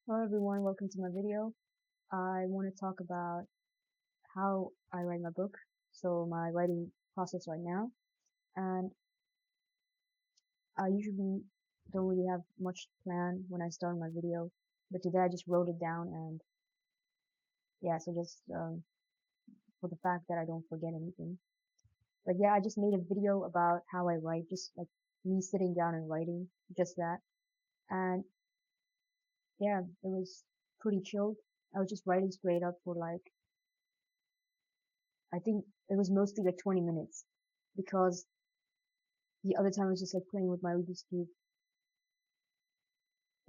Hello everyone, welcome to my video. I want to talk about how I write my book, so my writing process right now. And I usually don't really have much plan when I start my video, but today I just wrote it down and yeah, so just for the fact that I don't forget anything. But yeah, I just made a video about how I write, just like me sitting down and writing, just that. And yeah, it was pretty chilled. I was just writing straight up for like I think it was mostly like 20 minutes because the other time I was just like playing with my Rubik's Cube.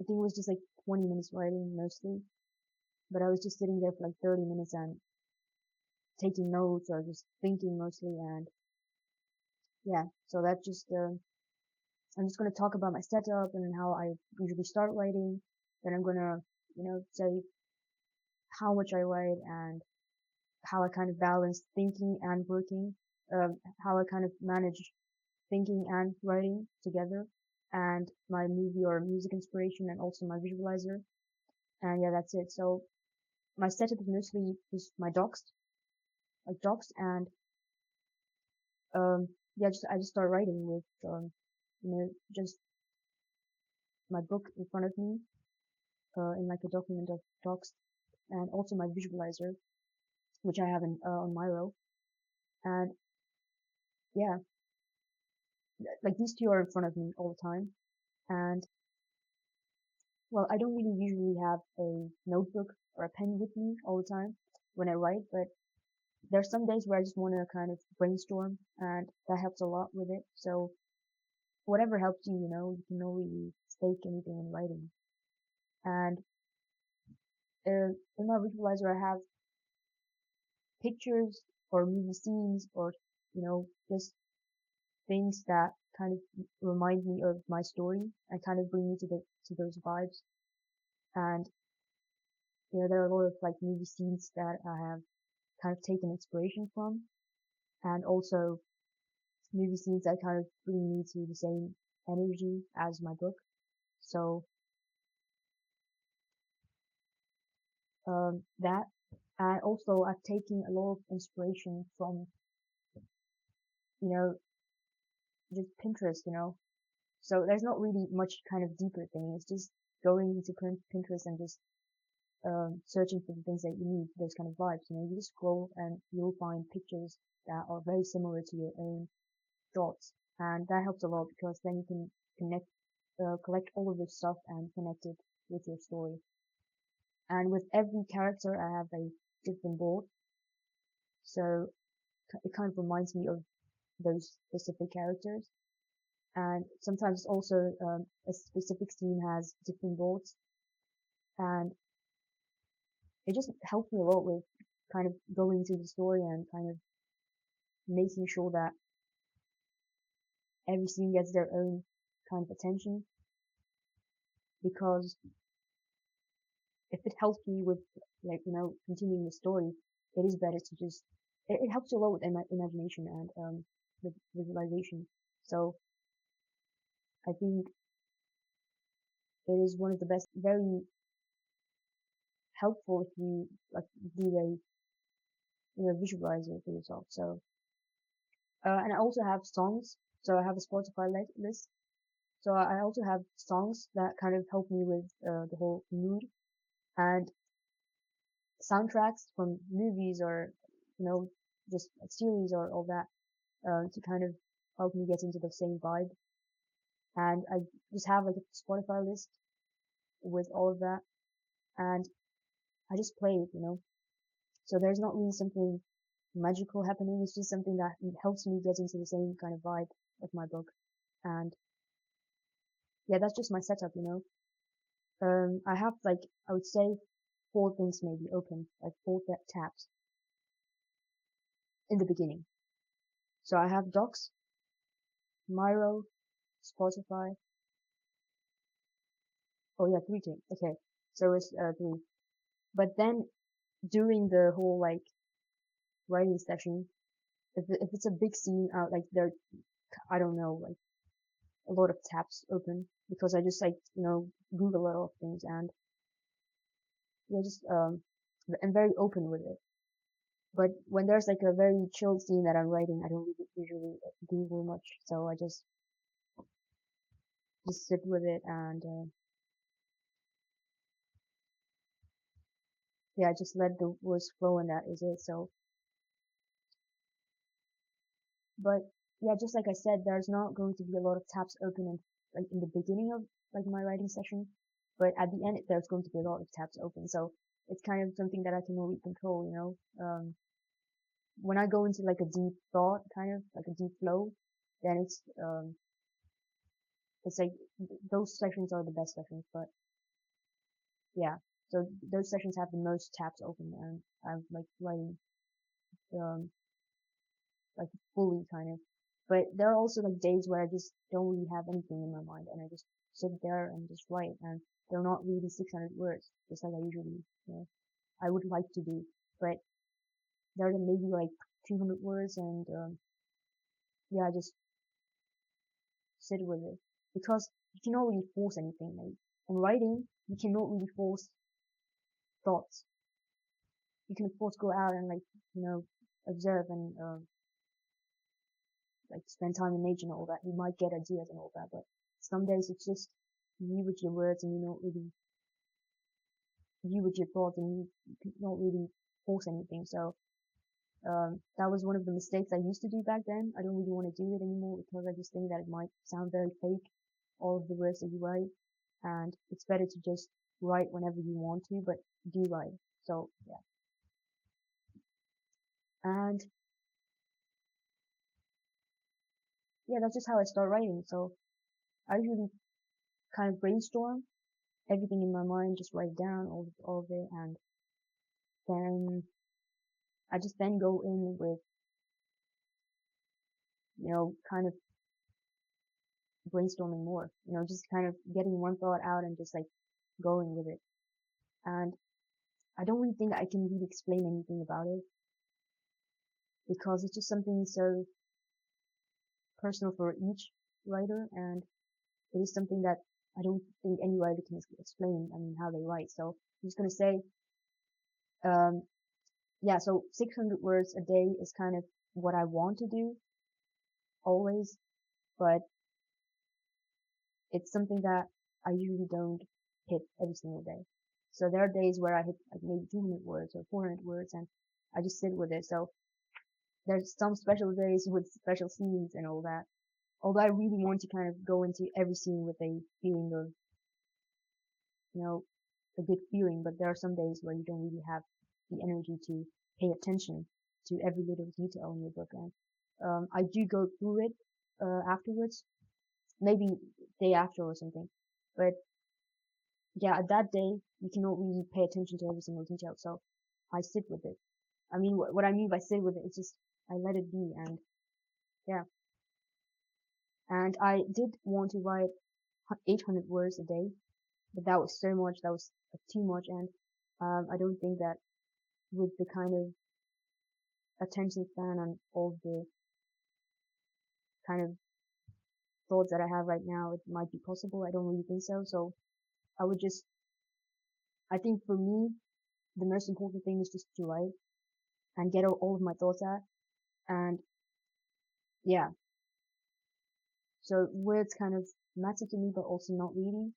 I think it was just like 20 minutes writing mostly, but I was just sitting there for like 30 minutes and taking notes or just thinking mostly. And yeah, so that just, I'm just going to talk about my setup and how I usually start writing. Then I'm going to, say how much I write and how I kind of balance thinking and working, how I kind of manage thinking and writing together, and my movie or music inspiration, and also my visualizer. And yeah, that's it. So my setup is mostly just my docs, like docs, and yeah, just I just start writing with just my book in front of me, in like a document of docs, and also my visualizer, which I have on Miro. And yeah, like these two are in front of me all the time. And well, I don't really usually have a notebook or a pen with me all the time when I write, but there's some days where I just want to kind of brainstorm, and that helps a lot with it. So whatever helps you, you can not really stake anything in writing. And in my visualizer, I have pictures or movie scenes or, just things that kind of remind me of my story and kind of bring me to those vibes. And, there are a lot of like movie scenes that I have kind of taken inspiration from, and also movie scenes that kind of bring me to the same energy as my book. So, that, and also I've taken a lot of inspiration from, you know, just Pinterest, So there's not really much kind of deeper thing. It's just going into Pinterest and just searching for the things that you need, those kind of vibes. You just scroll and you'll find pictures that are very similar to your own thoughts, and that helps a lot because then you can collect all of this stuff and connect it with your story. And with every character, I have a different board, so it kind of reminds me of those specific characters. And sometimes also a specific scene has different boards, and it just helps me a lot with kind of going through the story and kind of making sure that every scene gets their own kind of attention, because if it helps me with like continuing the story, it is better to just it helps you a lot with imagination and with visualization. So I think it is one of the best, very helpful if you like do a visualizer for yourself. So and I also have songs. So I have a Spotify list. So I also have songs that kind of help me with the whole mood, and soundtracks from movies or just like series or all that, to kind of help me get into the same vibe. And I just have like a Spotify list with all of that, and I just play it. So there's not really something magical happening. It's just something that helps me get into the same kind of vibe of my book. And yeah, that's just my setup. I have like, I would say four things maybe open, like four tabs in the beginning. So I have Docs, Miro, Spotify. Oh yeah, three things. Okay. So it's three. But then during the whole like writing session, if it's a big scene, like there, I don't know, like a lot of tabs open because I just like, Google a lot of things, and yeah, just I'm very open with it. But when there's like a very chill scene that I'm writing, I don't really usually Google much, so I just sit with it and yeah, just let the words flow and that is it. So, but yeah, just like I said, there's not going to be a lot of tabs open in like in the beginning of like my writing session, but at the end there's going to be a lot of tabs open. So it's kind of something that I can only control, you know. When I go into like a deep thought, kind of like a deep flow, then it's like those sessions are the best sessions. But yeah, so those sessions have the most tabs open, and I'm like writing um like fully kind of. But there are also like days where I just don't really have anything in my mind, and I just sit there and just write, and they're not really 600 words, just like I usually, you know, I would like to do. But they're maybe like 200 words, and yeah, I just sit with it because you cannot really force anything. Like in writing, you cannot really force thoughts. You can of course go out and like you know observe and like spend time in nature and all that. You might get ideas and all that, but some days it's just you with your words and you don't really you with your thoughts and you don't really force anything. So that was one of the mistakes I used to do back then. I don't really want to do it anymore because I just think that it might sound very fake, all of the words that you write, and it's better to just write whenever you want to, but do write. So yeah, and yeah, that's just how I start writing. So I usually kind of brainstorm everything in my mind, just write down all of it, and then I just then go in with, you know, kind of brainstorming more, you know, just kind of getting one thought out and just like going with it. And I don't really think I can really explain anything about it because it's just something so personal for each writer, and it is something that I don't think any writer can explain, I mean, how they write. So I'm just gonna say, um, yeah, so 600 words a day is kind of what I want to do always, but it's something that I usually don't hit every single day. So there are days where I hit like maybe 200 words or 400 words and I just sit with it. So there's some special days with special scenes and all that. Although I really want to kind of go into every scene with a feeling of, you know, a good feeling, but there are some days where you don't really have the energy to pay attention to every little detail in your book. And I do go through it afterwards, maybe day after or something. But yeah, at that day, you cannot really pay attention to every single detail. So I sit with it. I mean, what I mean by sit with it is just I let it be. And yeah, and I did want to write 800 words a day, but that was so much. That was too much. And I don't think that with the kind of attention span and all the kind of thoughts that I have right now, it might be possible. I don't really think so. So I would just, I think for me, the most important thing is just to write and get all of my thoughts out. And yeah, so words kind of matter to me, but also not really.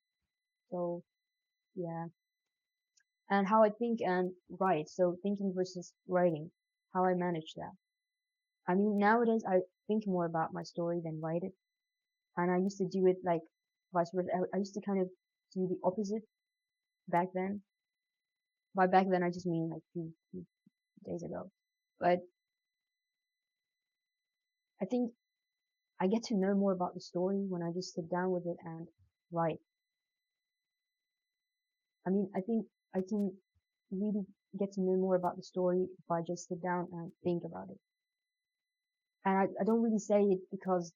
So yeah, and how I think and write. So thinking versus writing, how I manage that. I mean, nowadays I think more about my story than write it, and I used to do it like vice versa. I used to kind of do the opposite back then. By back then, I just mean like few days ago. But I think I get to know more about the story when I just sit down with it and write. I mean, I think I can really get to know more about the story if I just sit down and think about it. And I don't really say it because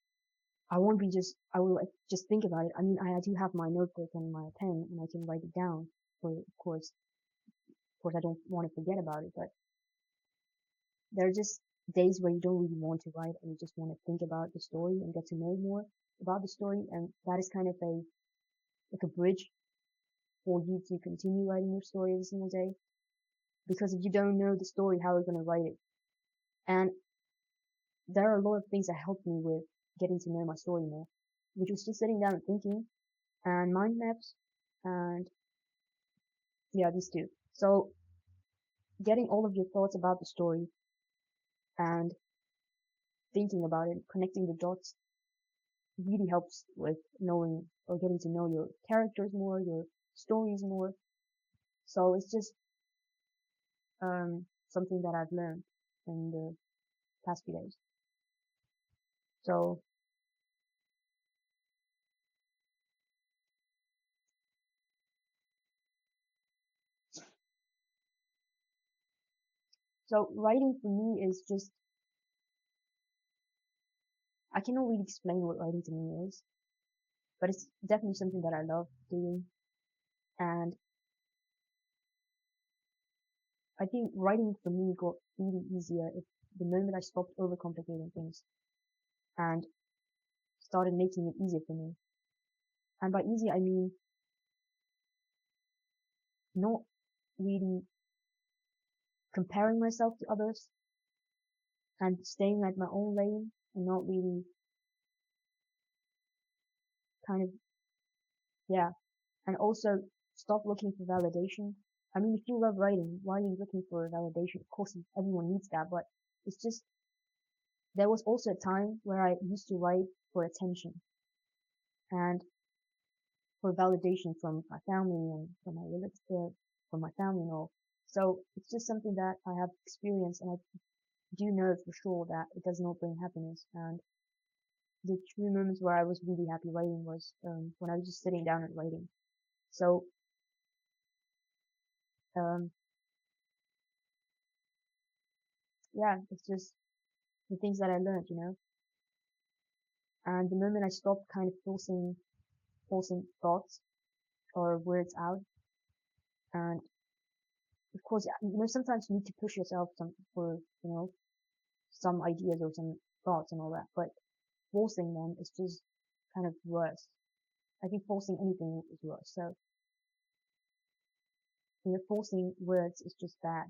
I won't be just, I will like, just think about it. I mean, I do have my notebook and my pen and I can write it down. For, of course, I don't want to forget about it, but there are just days where you don't really want to write and you just want to think about the story and get to know more about the story. And that is kind of like a bridge for you to continue writing your story every single day. Because if you don't know the story, how are you going to write it? And there are a lot of things that helped me with getting to know my story more, which was just sitting down and thinking, and mind maps, and yeah, these two. So getting all of your thoughts about the story and thinking about it, connecting the dots really helps with knowing or getting to know your characters more, your stories more. So it's just something that I've learned in the past few days. So writing for me is just, I cannot really explain what writing to me is, but it's definitely something that I love doing. And I think writing for me got really easier if the moment I stopped overcomplicating things and started making it easier for me. And by easy, I mean not really comparing myself to others and staying at my own lane and not really kind of, yeah. And also stop looking for validation. I mean, if you love writing, why are you looking for validation? Of course, everyone needs that, but it's just, there was also a time where I used to write for attention and for validation from my family and from my relatives, from my family and all. So it's just something that I have experienced, and I do know for sure that it does not bring happiness. And the true moments where I was really happy writing was when I was just sitting down and writing. So um, yeah, it's just the things that I learned, you know. And the moment I stopped kind of forcing thoughts or words out, and of course, you know, sometimes you need to push yourself for, you know, some ideas or some thoughts and all that, but forcing them is just kind of worse. I think forcing anything is worse. So, you know, forcing words is just bad.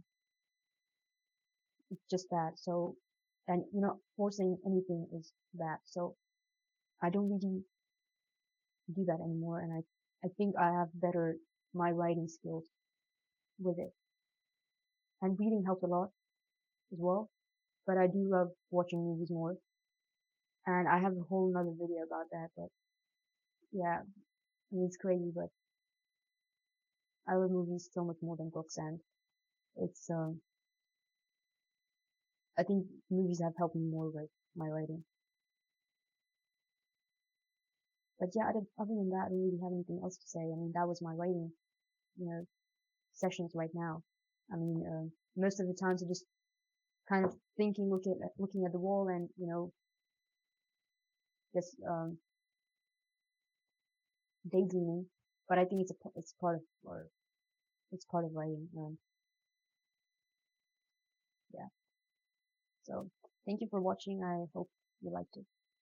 It's just bad. So, and you know, forcing anything is bad. So I don't really do that anymore. And I think I have better my writing skills with it. And reading helps a lot as well. But I do love watching movies more. And I have a whole nother video about that. But yeah, I mean, it's crazy, but I love movies so much more than books. And it's, I think movies have helped me more with my writing. But yeah, other than that, I don't really have anything else to say. I mean, that was my writing, you know, sessions right now. I mean, most of the times I'm just kind of thinking, looking at the wall and, you know, just, daydreaming. But I think it's part of, or it's part of writing. Yeah. So thank you for watching. I hope you liked it.